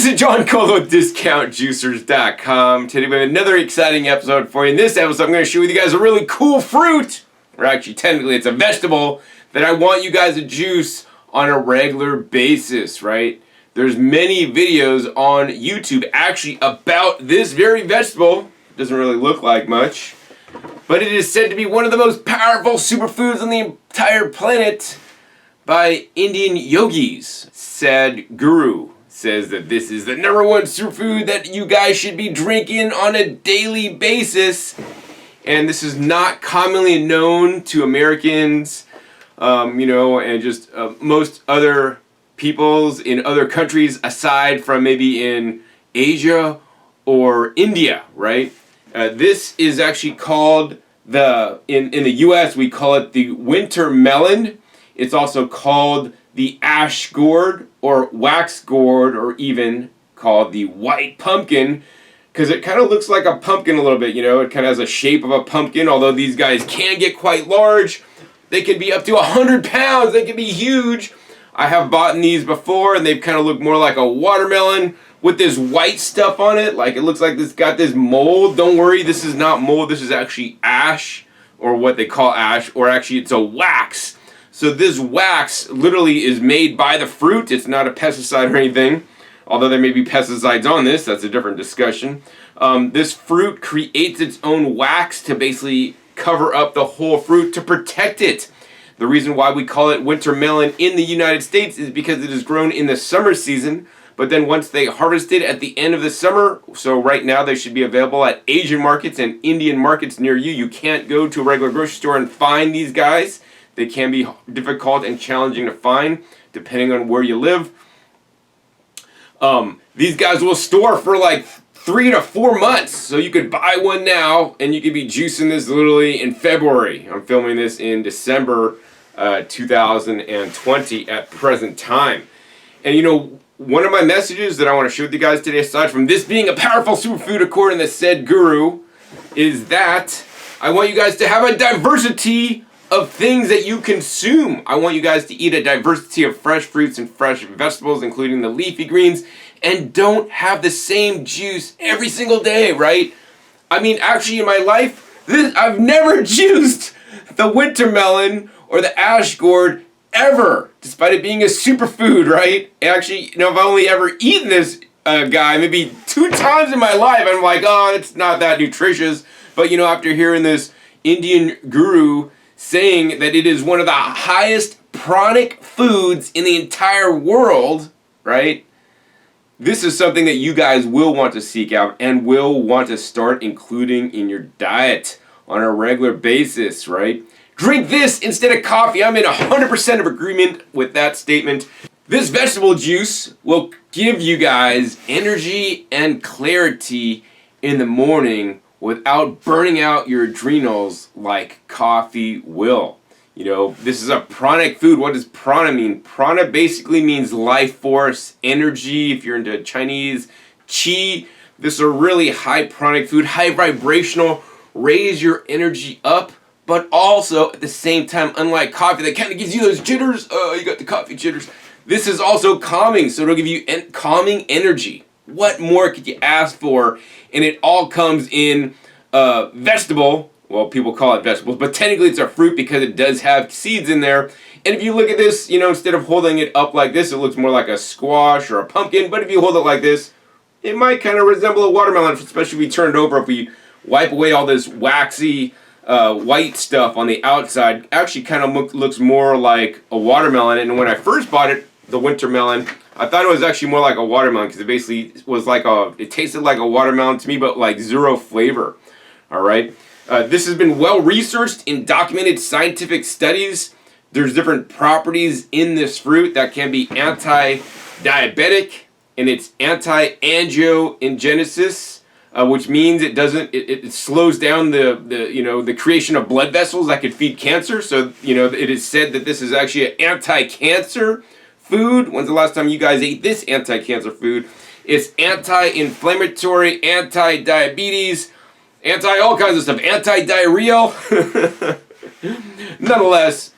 This is John Cole with DiscountJuicers.com. Today we have another exciting episode for you. In this episode, I'm going to share with you guys a really cool fruit, or actually technically it's a vegetable, that I want you guys to juice on a regular basis, right? There's many videos on YouTube actually about this very vegetable. It doesn't really look like much, but it is said to be one of the most powerful superfoods on the entire planet by Indian yogis. Sadguru says that this is the #1 superfood that you guys should be drinking on a daily basis. And this is not commonly known to Americans, and just most other peoples in other countries aside from maybe in Asia or India, right? This is actually called in the US we call it the winter melon. It's also called the ash gourd or wax gourd, or even called the white pumpkin, because it kind of looks like a pumpkin a little bit, it kind of has a shape of a pumpkin, although these guys can get quite large. They can be up to 100 pounds, they can be huge. I have bought these before and they've kind of looked more like a watermelon with this white stuff on it, like it looks like this got this mold. Don't worry, this is not mold, this is actually ash, or what they call ash, or actually it's a wax. So this wax literally is made by the fruit. It's not a pesticide or anything, although there may be pesticides on this. That's a different discussion. This fruit creates its own wax to basically cover up the whole fruit to protect it. The reason why we call it winter melon in the United States is because it is grown in the summer season, but then once they harvest it at the end of the summer, so right now they should be available at Asian markets and Indian markets near you. You can't go to a regular grocery store and find these guys. They can be difficult and challenging to find depending on where you live. These guys will store for like 3 to 4 months. So you could buy one now and you could be juicing this literally in February. I'm filming this in December 2020 at present time. And one of my messages that I want to share with you guys today, aside from this being a powerful superfood according to Sadguru, is that I want you guys to have a diversity of things that you consume. I want you guys to eat a diversity of fresh fruits and fresh vegetables, including the leafy greens, and don't have the same juice every single day, right? I mean, actually in my life, I've never juiced the winter melon or the ash gourd ever, despite it being a superfood, right? Actually, I've only ever eaten this guy maybe 2 times in my life. I'm like, oh, it's not that nutritious. But after hearing this Indian guru saying that it is one of the highest pranic foods in the entire world, right? This is something that you guys will want to seek out and will want to start including in your diet on a regular basis, right? Drink this instead of coffee. I'm in 100% of agreement with that statement. This vegetable juice will give you guys energy and clarity in the morning without burning out your adrenals like coffee will. This is a pranic food. What does prana mean? Prana basically means life force, energy. If you're into Chinese, qi. This is a really high pranic food, high vibrational, raise your energy up, but also at the same time, unlike coffee that kind of gives you those jitters, you got the coffee jitters, this is also calming, so it'll give you calming energy. What more could you ask for? And it all comes in vegetable. Well, people call it vegetables, but technically it's a fruit because it does have seeds in there. And if you look at this, instead of holding it up like this, it looks more like a squash or a pumpkin. But if you hold it like this, it might kind of resemble a watermelon, especially if we turn it over. If we wipe away all this waxy white stuff on the outside, actually kind of looks more like a watermelon. And when I first bought it, the winter melon, I thought it was actually more like a watermelon because it basically was it tasted like a watermelon to me, but like zero flavor. All right. This has been well researched in documented scientific studies. There's different properties in this fruit that can be anti-diabetic, and it's anti-angiogenesis, which means it slows down the creation of blood vessels that could feed cancer. So it is said that this is actually an anti-cancer food. When's the last time you guys ate this anti-cancer food? It's anti-inflammatory, anti-diabetes, all kinds of stuff, anti-diarrheal. Nonetheless,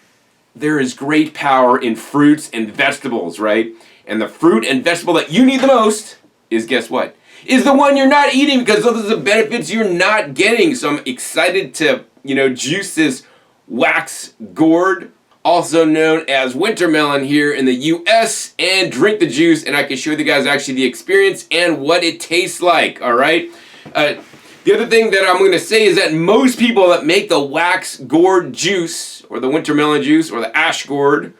there is great power in fruits and vegetables, right? And the fruit and vegetable that you need the most is, guess what? Is the one you're not eating, because those are the benefits you're not getting. So I'm excited to, juice this wax gourd, also known as winter melon here in the US, and drink the juice, and I can show you guys actually the experience and what it tastes like, all right? The other thing that I'm going to say is that most people that make the wax gourd juice, or the winter melon juice, or the ash gourd,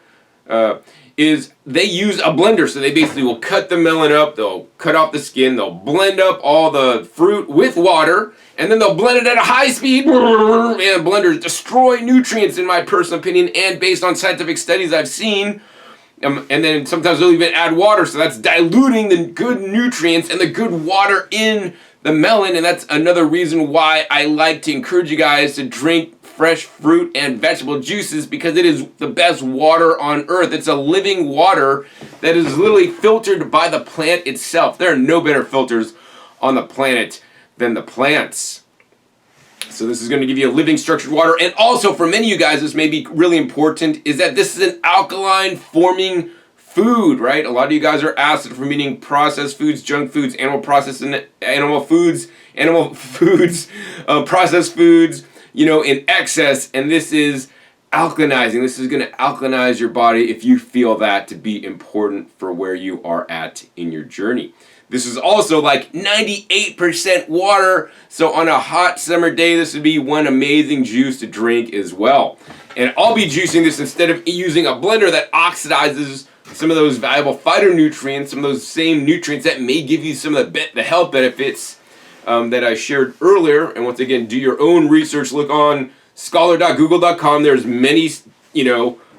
is they use a blender. So they basically will cut the melon up, they'll cut off the skin, they'll blend up all the fruit with water, and then they'll blend it at a high speed, and blenders destroy nutrients, in my personal opinion, and based on scientific studies I've seen. And then sometimes they'll even add water, so that's diluting the good nutrients and the good water in the melon, and that's another reason why I like to encourage you guys to drink fresh fruit and vegetable juices, because it is the best water on earth. It's a living water that is literally filtered by the plant itself. There are no better filters on the planet than the plants. So this is going to give you a living structured water. And also for many of you guys, this may be really important, is that this is an alkaline forming food, right? A lot of you guys are acid from eating processed foods, junk foods, animal foods, processed foods, in excess. And this is alkalinizing. This is going to alkalinize your body if you feel that to be important for where you are at in your journey. This is also like 98% water, so on a hot summer day, this would be one amazing juice to drink as well. And I'll be juicing this instead of using a blender that oxidizes some of those valuable phytonutrients, some of those same nutrients that may give you some of the health benefits that I shared earlier. And once again, do your own research. Look on scholar.google.com. There's many,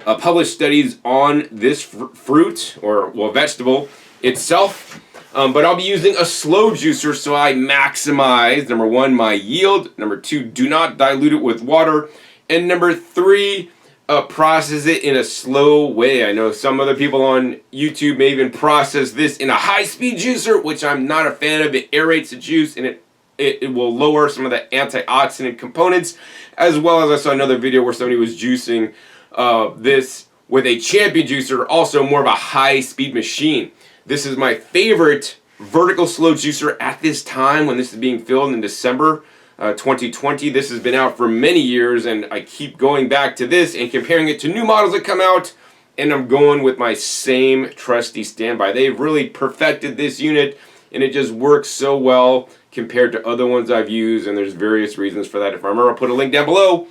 published studies on this fruit or vegetable itself. But I'll be using a slow juicer, so I maximize, number one, my yield. Number two, do not dilute it with water. And number three, process it in a slow way. I know some other people on YouTube may even process this in a high-speed juicer, which I'm not a fan of. It aerates the juice, and it will lower some of the antioxidant components, as well as I saw another video where somebody was juicing this with a champion juicer, also more of a high-speed machine. This is my favorite vertical slow juicer at this time when this is being filmed in December 2020. This has been out for many years, and I keep going back to this and comparing it to new models that come out, and I'm going with my same trusty standby. They've really perfected this unit, and it just works so well compared to other ones I've used, and there's various reasons for that. If I remember, I'll put a link down below.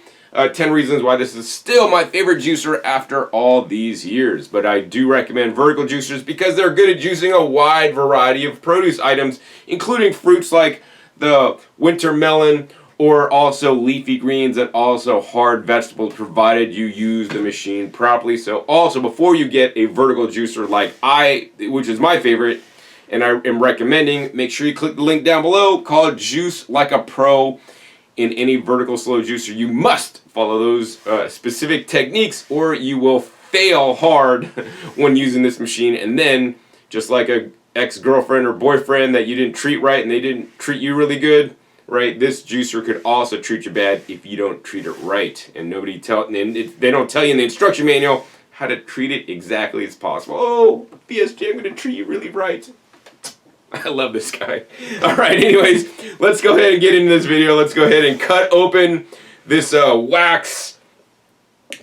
10 reasons why this is still my favorite juicer after all these years. But I do recommend vertical juicers because they're good at juicing a wide variety of produce items, including fruits like the winter melon, or also leafy greens, and also hard vegetables, provided you use the machine properly. So also, before you get a vertical juicer which is my favorite, and I am recommending, make sure you click the link down below called Juice Like a Pro. In any vertical slow juicer, you must follow those specific techniques, or you will fail hard when using this machine. And then, just like a ex-girlfriend or boyfriend that you didn't treat right and they didn't treat you really good, right? This juicer could also treat you bad if you don't treat it right. And they don't tell you in the instruction manual how to treat it exactly as possible. Oh, BSJ, I'm going to treat you really right. I love this guy. All right, anyways, let's go ahead and get into this video. Let's go ahead and cut open this wax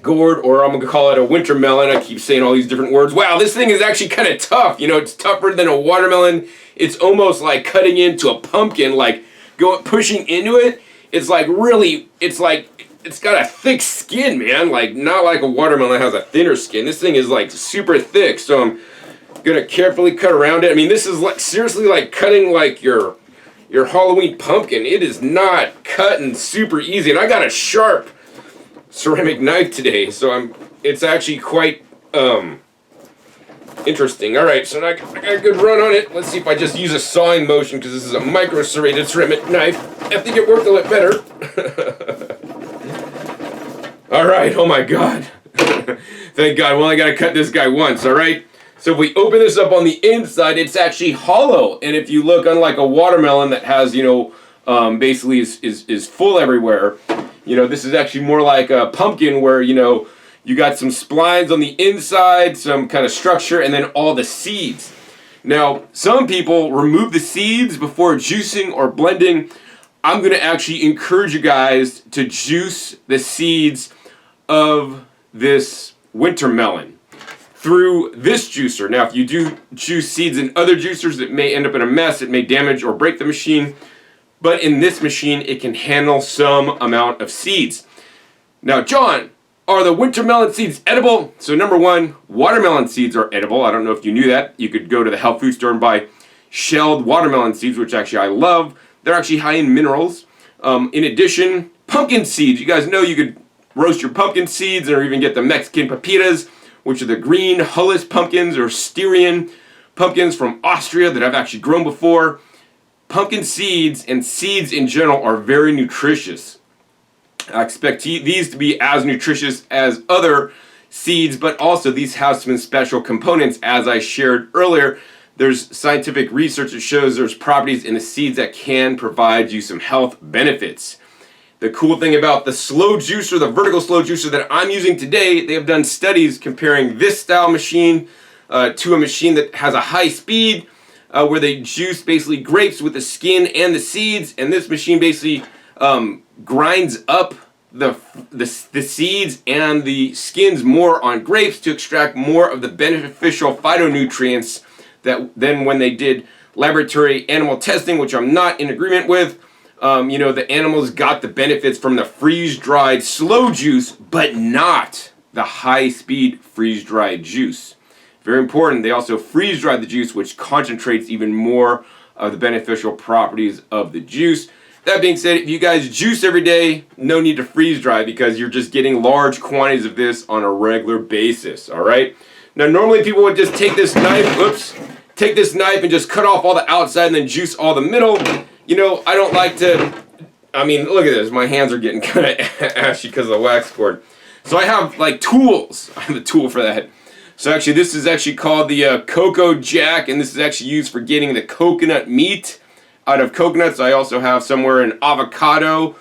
gourd, or I'm going to call it a winter melon. I keep saying all these different words. Wow, this thing is actually kind of tough. It's tougher than a watermelon. It's almost like cutting into a pumpkin, like pushing into it. It's like really, it's got a thick skin, man. Like, not like a watermelon has a thinner skin. This thing is like super thick, so I'm gonna carefully cut around it. I mean, this is like seriously like cutting like your Halloween pumpkin. It is not cutting super easy, and I got a sharp ceramic knife today, so it's actually quite interesting. All right, so I got a good run on it. Let's see if I just use a sawing motion, because this is a micro serrated ceramic knife. I think it worked a lot better. All right, oh my God. Thank God. Well, I gotta cut this guy once. All right. So if we open this up on the inside, it's actually hollow. And if you look, unlike a watermelon that has, basically is full everywhere, this is actually more like a pumpkin where, you got some splines on the inside, some kind of structure, and then all the seeds. Now, some people remove the seeds before juicing or blending. I'm going to actually encourage you guys to juice the seeds of this winter melon through this juicer. Now, if you do juice seeds in other juicers, it may end up in a mess. It may damage or break the machine. But in this machine, it can handle some amount of seeds. Now, John, are the winter melon seeds edible? So number one, watermelon seeds are edible. I don't know if you knew that. You could go to the health food store and buy shelled watermelon seeds, which actually I love. They're actually high in minerals. In addition, pumpkin seeds. You guys know you could roast your pumpkin seeds or even get the Mexican pepitas, which are the green hulless pumpkins or Styrian pumpkins from Austria that I've actually grown before. Pumpkin seeds and seeds in general are very nutritious. I expect these to be as nutritious as other seeds, but also these have some special components. As I shared earlier, there's scientific research that shows there's properties in the seeds that can provide you some health benefits. The cool thing about the slow juicer, the vertical slow juicer that I'm using today, they have done studies comparing this style machine to a machine that has a high speed where they juice basically grapes with the skin and the seeds, and this machine basically grinds up the seeds and the skins more on grapes to extract more of the beneficial phytonutrients than when they did laboratory animal testing, which I'm not in agreement with. The animals got the benefits from the freeze-dried slow juice, but not the high-speed freeze-dried juice. Very important, they also freeze-dry the juice, which concentrates even more of the beneficial properties of the juice. That being said, if you guys juice every day, no need to freeze-dry because you're just getting large quantities of this on a regular basis, all right? Now, normally people would just take this knife, and just cut off all the outside and then juice all the middle. I don't like to, look at this. My hands are getting kind of ashy because of the wax cord. So I have tools. I have a tool for that. So actually this is actually called the Cocoa Jack, and this is actually used for getting the coconut meat out of coconuts. I also have somewhere an avocado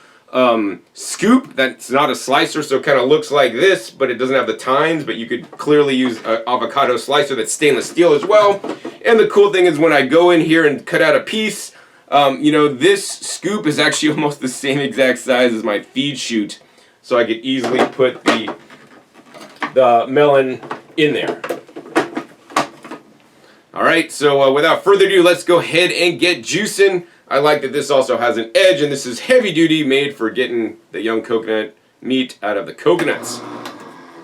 scoop that's not a slicer, so it kind of looks like this, but it doesn't have the tines, but you could clearly use an avocado slicer that's stainless steel as well. And the cool thing is when I go in here and cut out a piece, this scoop is actually almost the same exact size as my feed chute, so I could easily put the melon in there. Alright, so without further ado, let's go ahead and get juicing. I like that this also has an edge, and this is heavy duty, made for getting the young coconut meat out of the coconuts.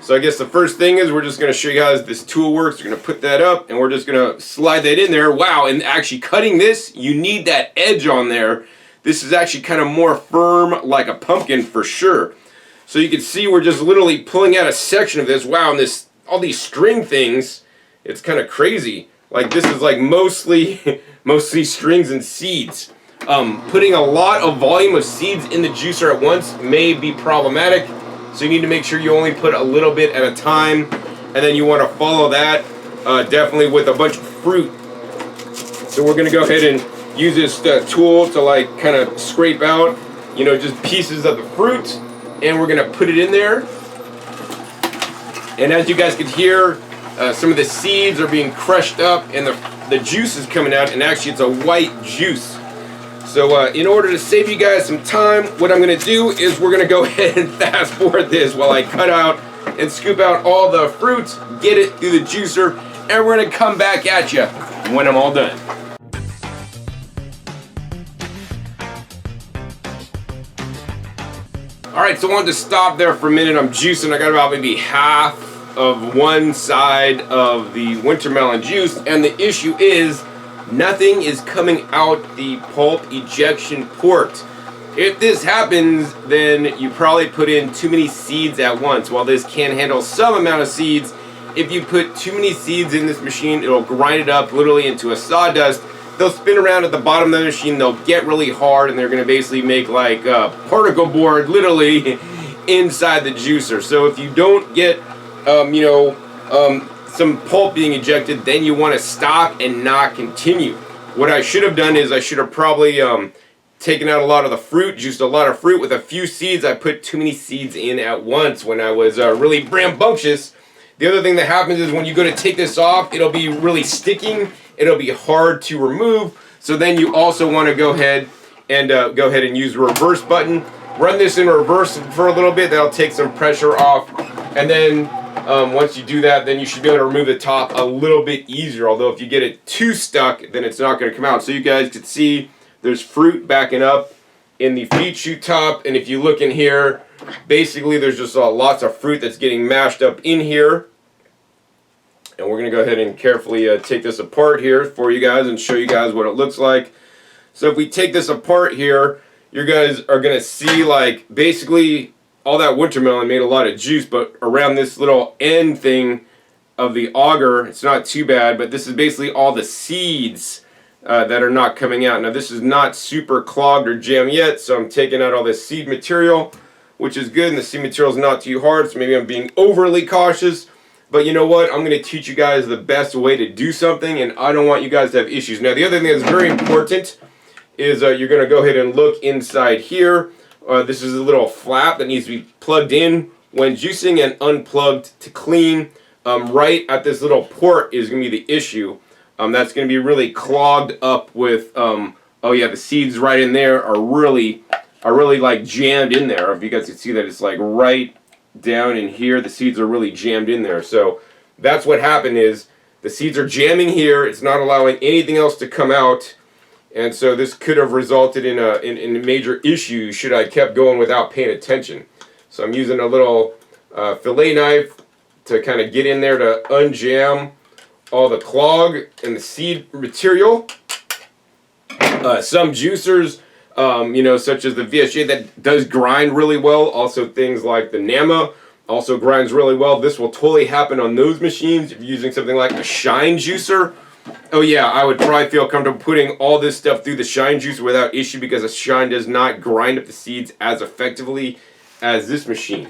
So I guess the first thing is we're just going to show you guys this tool works. We're going to put that up, and we're just going to slide that in there. Wow, and actually cutting this, you need that edge on there. This is actually kind of more firm, like a pumpkin for sure. So you can see we're just literally pulling out a section of this. Wow, and all these string things, it's kind of crazy. Like this is like mostly strings and seeds. Putting a lot of volume of seeds in the juicer at once may be problematic. So you need to make sure you only put a little bit at a time, and then you want to follow that definitely with a bunch of fruit. So we're going to go ahead and use this tool to kind of scrape out, just pieces of the fruit, and we're going to put it in there. And as you guys can hear, some of the seeds are being crushed up, and the juice is coming out, and actually it's a white juice. So in order to save you guys some time, what I'm going to do is we're going to go ahead and fast forward this while I cut out and scoop out all the fruits, get it through the juicer, and we're going to come back at you when I'm all done. Alright, so I wanted to stop there for a minute. I'm juicing. I got about maybe half of one side of the winter melon juice, and the issue is nothing is coming out the pulp ejection port. If this happens, then you probably put in too many seeds at once. While this can handle some amount of seeds, if you put too many seeds in this machine, it'll grind it up literally into a sawdust. They'll spin around at the bottom of the machine, they'll get really hard, and they're going to basically make like a particle board literally inside the juicer. So if you don't get some pulp being ejected, then you want to stop and not continue. What I should have done is I should have probably taken out a lot of the fruit, juiced a lot of fruit with a few seeds. I put too many seeds in at once when I was really rambunctious. The other thing that happens is when you go to take this off, it'll be really sticking, it'll be hard to remove. So then you also want to go ahead and use the reverse button. Run this in reverse for a little bit. That'll take some pressure off. And then once you do that, then you should be able to remove the top a little bit easier. Although if you get it too stuck, then it's not going to come out. So you guys can see there's fruit backing up in the feed chute top. And if you look in here, basically there's just lots of fruit that's getting mashed up in here. And we're going to go ahead and carefully take this apart here for you guys and show you guys what it looks like. So if we take this apart here, you guys are going to see like basically all that watermelon made a lot of juice, but around this little end thing of the auger, it's not too bad, but this is basically all the seeds that are not coming out. Now this is not super clogged or jammed yet, so I'm taking out all this seed material, which is good, and the seed material is not too hard, so maybe I'm being overly cautious. But you know what? I'm going to teach you guys the best way to do something, and I don't want you guys to have issues. Now, the other thing that's very important is you're going to go ahead and look inside here. This is a little flap that needs to be plugged in when juicing and unplugged to clean. Right at this little port is going to be the issue. That's going to be really clogged up with, oh yeah, the seeds right in there are really like jammed in there. If you guys can see that, it's like right down in here, the seeds are really jammed in there. So that's what happened, is the seeds are jamming here. It's not allowing anything else to come out, and so this could have resulted in a major issue should I kept going without paying attention. So I'm using a little fillet knife to kind of get in there to unjam all the clog and the seed material. Some juicers, such as the VSJ, that does grind really well. Also things like the Nama also grinds really well. This will totally happen on those machines. If you're using something like a shine juicer, oh yeah, I would probably feel comfortable putting all this stuff through the shine juicer without issue, because a shine does not grind up the seeds as effectively as this machine.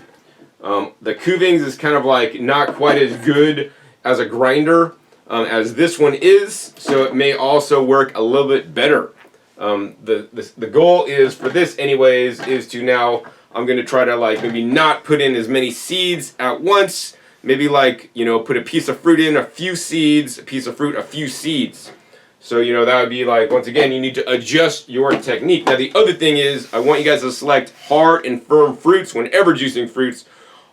The Kuvings is kind of like not quite as good as a grinder as this one is, so it may also work a little bit better. The goal is for this anyways is to now I'm going to try to like maybe not put in as many seeds at once, maybe like put a piece of fruit in, a few seeds, a piece of fruit, a few seeds. So that would be like, once again, you need to adjust your technique. Now the other thing is I want you guys to select hard and firm fruits. Whenever juicing fruits,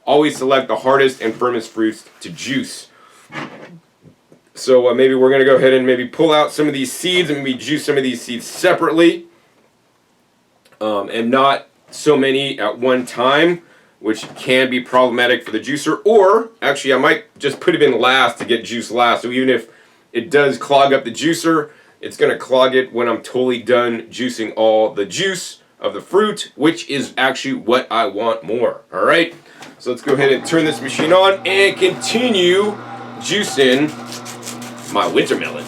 always select the hardest and firmest fruits to juice. So maybe we're going to go ahead and maybe pull out some of these seeds and maybe juice some of these seeds separately. And not so many at one time, which can be problematic for the juicer. Or, actually, I might just put it in last to get juice last. So even if it does clog up the juicer, it's going to clog it when I'm totally done juicing all the juice of the fruit, which is actually what I want more. All right? So let's go ahead and turn this machine on and continue juicing my watermelon.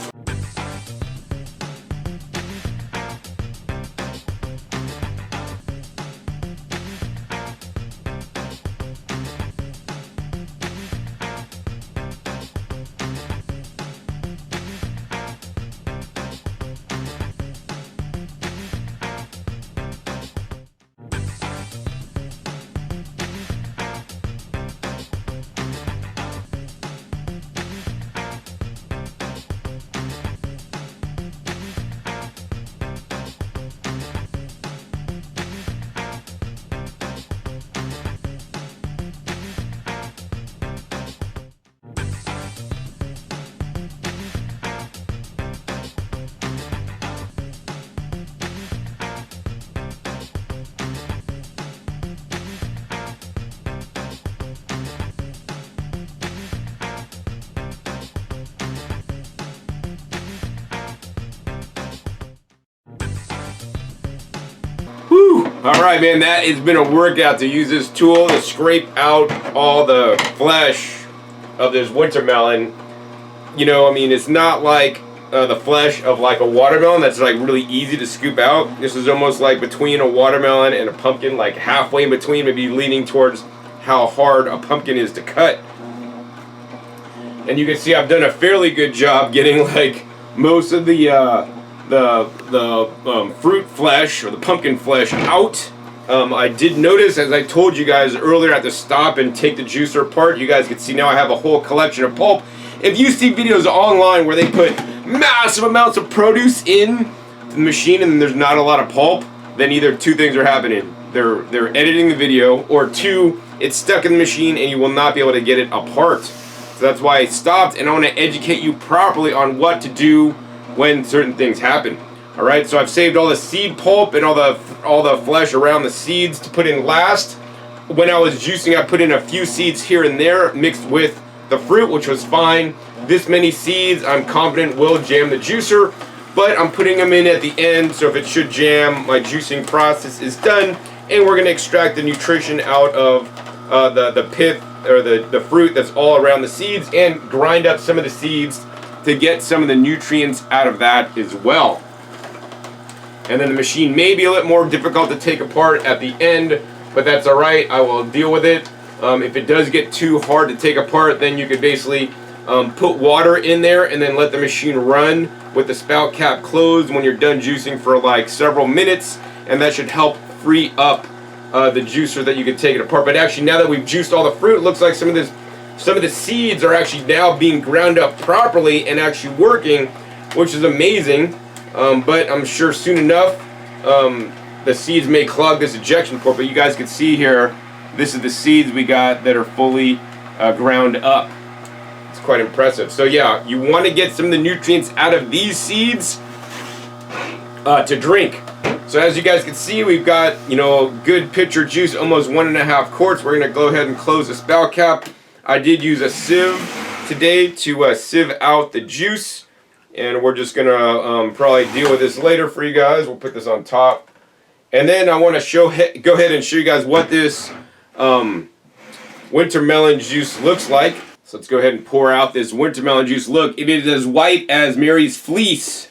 Alright man, that has been a workout to use this tool to scrape out all the flesh of this watermelon. I mean, it's not like the flesh of like a watermelon that's like really easy to scoop out. This is almost like between a watermelon and a pumpkin, like halfway in between, maybe leaning towards how hard a pumpkin is to cut. And you can see I've done a fairly good job getting like most of the fruit flesh or the pumpkin flesh out. I did notice, as I told you guys earlier, I had to stop and take the juicer apart. You guys can see now I have a whole collection of pulp. If you see videos online where they put massive amounts of produce in the machine and there's not a lot of pulp, then either two things are happening. They're editing the video, or two, it's stuck in the machine and you will not be able to get it apart. So that's why I stopped, and I want to educate you properly on what to do when certain things happen. All right, so I've saved all the seed pulp and all the flesh around the seeds to put in last. When I was juicing, I put in a few seeds here and there mixed with the fruit, which was fine. This many seeds, I'm confident will jam the juicer, but I'm putting them in at the end, so if it should jam, my juicing process is done, and we're going to extract the nutrition out of the pith, or the fruit that's all around the seeds, and grind up some of the seeds to get some of the nutrients out of that as well. And then the machine may be a little more difficult to take apart at the end, but that's alright, I will deal with it. If it does get too hard to take apart, then you could basically put water in there and then let the machine run with the spout cap closed when you're done juicing for like several minutes, and that should help free up the juicer that you can take it apart. But actually, now that we've juiced all the fruit, it looks like some of the seeds are actually now being ground up properly and actually working, which is amazing. But I'm sure soon enough the seeds may clog this ejection port. But you guys can see here, this is the seeds we got that are fully ground up. It's quite impressive. So yeah, you want to get some of the nutrients out of these seeds to drink. So as you guys can see, we've got, you know, good pitcher juice, almost 1.5 quarts. We're going to go ahead and close the spout cap. I did use a sieve today to sieve out the juice, and we're just going to probably deal with this later for you guys. We'll put this on top. And then I want to go ahead and show you guys what this winter melon juice looks like. So let's go ahead and pour out this winter melon juice. Look, it is as white as Mary's fleece.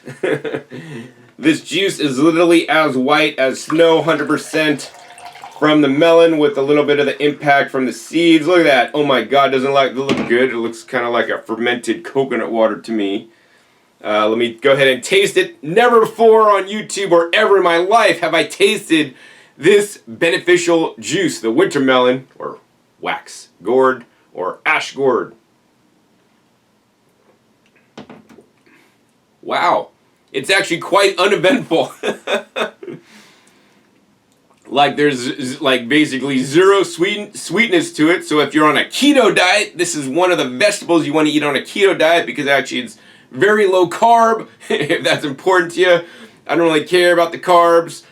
This juice is literally as white as snow, 100% from the melon with a little bit of the impact from the seeds. Look at that. Oh my God, doesn't it look good? It looks kind of like a fermented coconut water to me. Let me go ahead and taste it. Never before on YouTube or ever in my life have I tasted this beneficial juice, the winter melon, or wax gourd, or ash gourd. Wow. It's actually quite uneventful. Like there's like basically zero sweetness to it. So if you're on a keto diet, this is one of the vegetables you want to eat on a keto diet, because actually it's very low carb, if that's important to you. I don't really care about the carbs.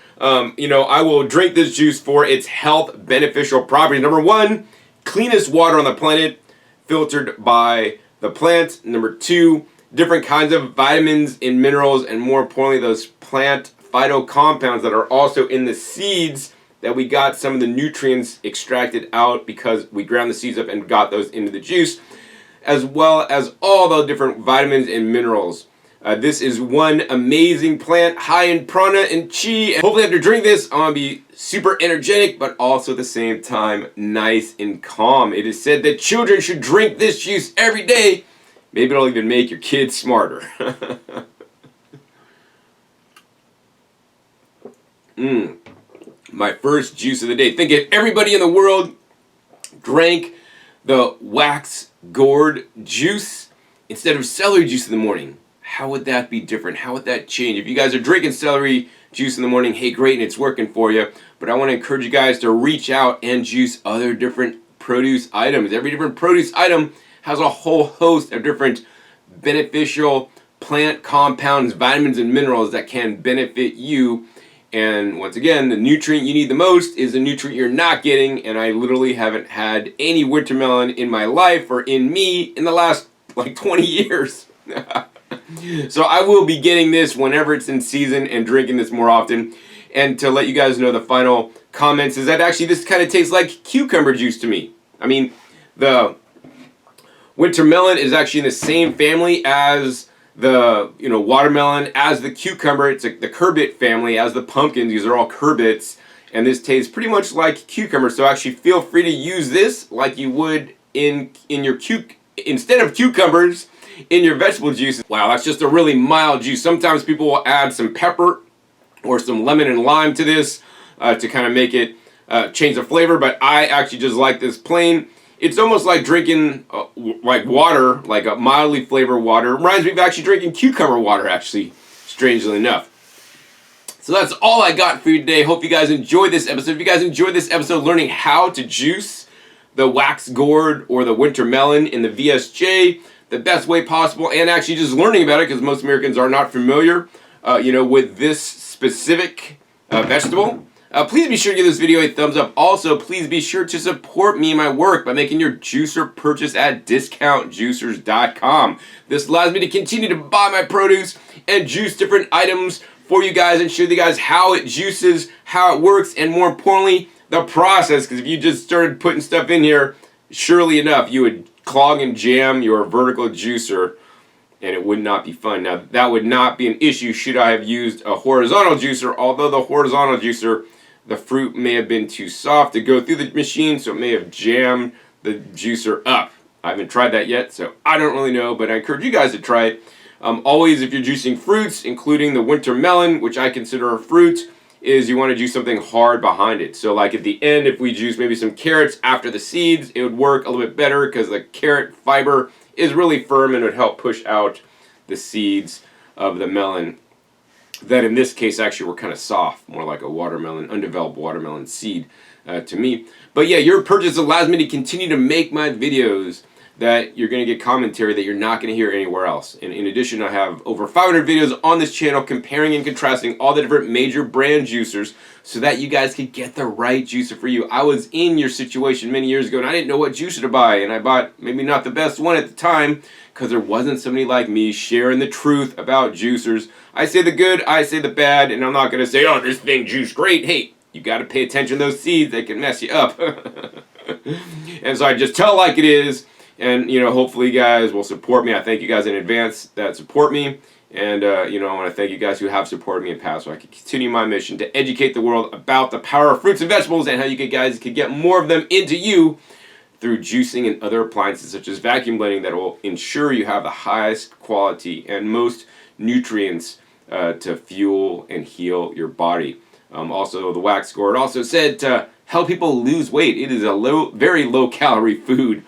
You know, I will drink this juice for its health beneficial properties. Number one, cleanest water on the planet, filtered by the plant. Number two, different kinds of vitamins and minerals, and more importantly, those plant phytocompounds that are also in the seeds that we got some of the nutrients extracted out because we ground the seeds up and got those into the juice, as well as all the different vitamins and minerals. This is one amazing plant, high in prana and chi. And hopefully after drinking this, I'm going to be super energetic, but also at the same time, nice and calm. It is said that children should drink this juice every day. Maybe it'll even make your kids smarter. My first juice of the day. Think if everybody in the world drank the wax gourd juice instead of celery juice in the morning. How would that be different? How would that change? If you guys are drinking celery juice in the morning, hey, great, and it's working for you. But I want to encourage you guys to reach out and juice other different produce items. Every different produce item has a whole host of different beneficial plant compounds, vitamins, and minerals that can benefit you. And once again, the nutrient you need the most is the nutrient you're not getting. And I literally haven't had any wintermelon in my life or in me in the last like 20 years. So I will be getting this whenever it's in season and drinking this more often. And to let you guys know, the final comments is that actually this kind of tastes like cucumber juice to me. I mean, the winter melon is actually in the same family as the watermelon, as the cucumber. It's like the curbit family, as the pumpkins. These are all curbits, and this tastes pretty much like cucumber. So actually feel free to use this like you would in your instead of cucumbers in your vegetable juice. Wow, that's just a really mild juice. Sometimes people will add some pepper or some lemon and lime to this to kind of make it change the flavor, but I actually just like this plain. It's almost like drinking like water, like a mildly flavored water. It reminds me of actually drinking cucumber water, actually, strangely enough. So that's all I got for you today. Hope you guys enjoyed this episode. If you guys enjoyed this episode learning how to juice the wax gourd or the winter melon in the VSJ the best way possible, and actually just learning about it, because most Americans are not familiar with this specific vegetable, please be sure to give this video a thumbs up. Also, please be sure to support me and my work by making your juicer purchase at discountjuicers.com. This allows me to continue to buy my produce and juice different items for you guys and show you guys how it juices, how it works, and more importantly, the process. Because if you just started putting stuff in here, surely enough, you would clog and jam your vertical juicer, and it would not be fun. Now, that would not be an issue should I have used a horizontal juicer, although the horizontal juicer, the fruit may have been too soft to go through the machine, so it may have jammed the juicer up. I haven't tried that yet, so I don't really know, but I encourage you guys to try it. Always, if you're juicing fruits, including the winter melon, which I consider a fruit, is you want to juice something hard behind it. So like at the end, if we juice maybe some carrots after the seeds, it would work a little bit better because the carrot fiber is really firm and would help push out the seeds of the melon that in this case actually were kind of soft, more like a watermelon, undeveloped watermelon seed to me. But yeah, your purchase allows me to continue to make my videos that you're going to get commentary that you're not going to hear anywhere else. And in addition, I have over 500 videos on this channel comparing and contrasting all the different major brand juicers so that you guys could get the right juicer for you. I was in your situation many years ago and I didn't know what juicer to buy, and I bought maybe not the best one at the time because there wasn't somebody like me sharing the truth about juicers. I say the good, I say the bad, and I'm not going to say, oh, this thing juiced great. Hey, you got to pay attention to those seeds. They can mess you up. And so I just tell it like it is. And, hopefully you guys will support me. I thank you guys in advance that support me. And, I want to thank you guys who have supported me in the past so I can continue my mission to educate the world about the power of fruits and vegetables and how you guys can get more of them into you through juicing and other appliances such as vacuum blending that will ensure you have the highest quality and most nutrients to fuel and heal your body. Also, the wax gourd also said to help people lose weight. It is a very low calorie food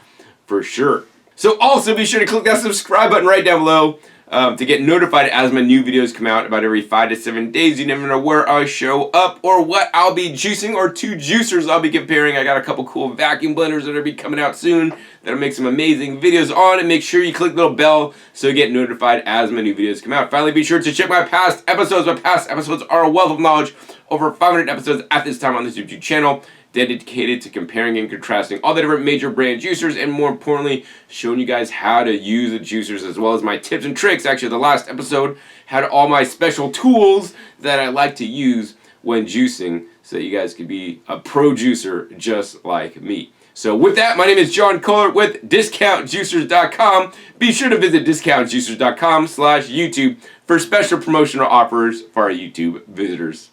for sure. So also be sure to click that subscribe button right down below to get notified as my new videos come out about every 5 to 7 days. You never know where I show up or what I'll be juicing or two juicers I'll be comparing. I got a couple cool vacuum blenders that will be coming out soon that'll make some amazing videos on, and make sure you click the little bell so you get notified as my new videos come out. Finally, be sure to check my past episodes. My past episodes are a wealth of knowledge. Over 500 episodes at this time on this YouTube channel, dedicated to comparing and contrasting all the different major brand juicers, and more importantly, showing you guys how to use the juicers as well as my tips and tricks. Actually, the last episode had all my special tools that I like to use when juicing so that you guys could be a pro juicer just like me. So with that, my name is John Kohler with discountjuicers.com. Be sure to visit discountjuicers.com/YouTube for special promotional offers for our YouTube visitors.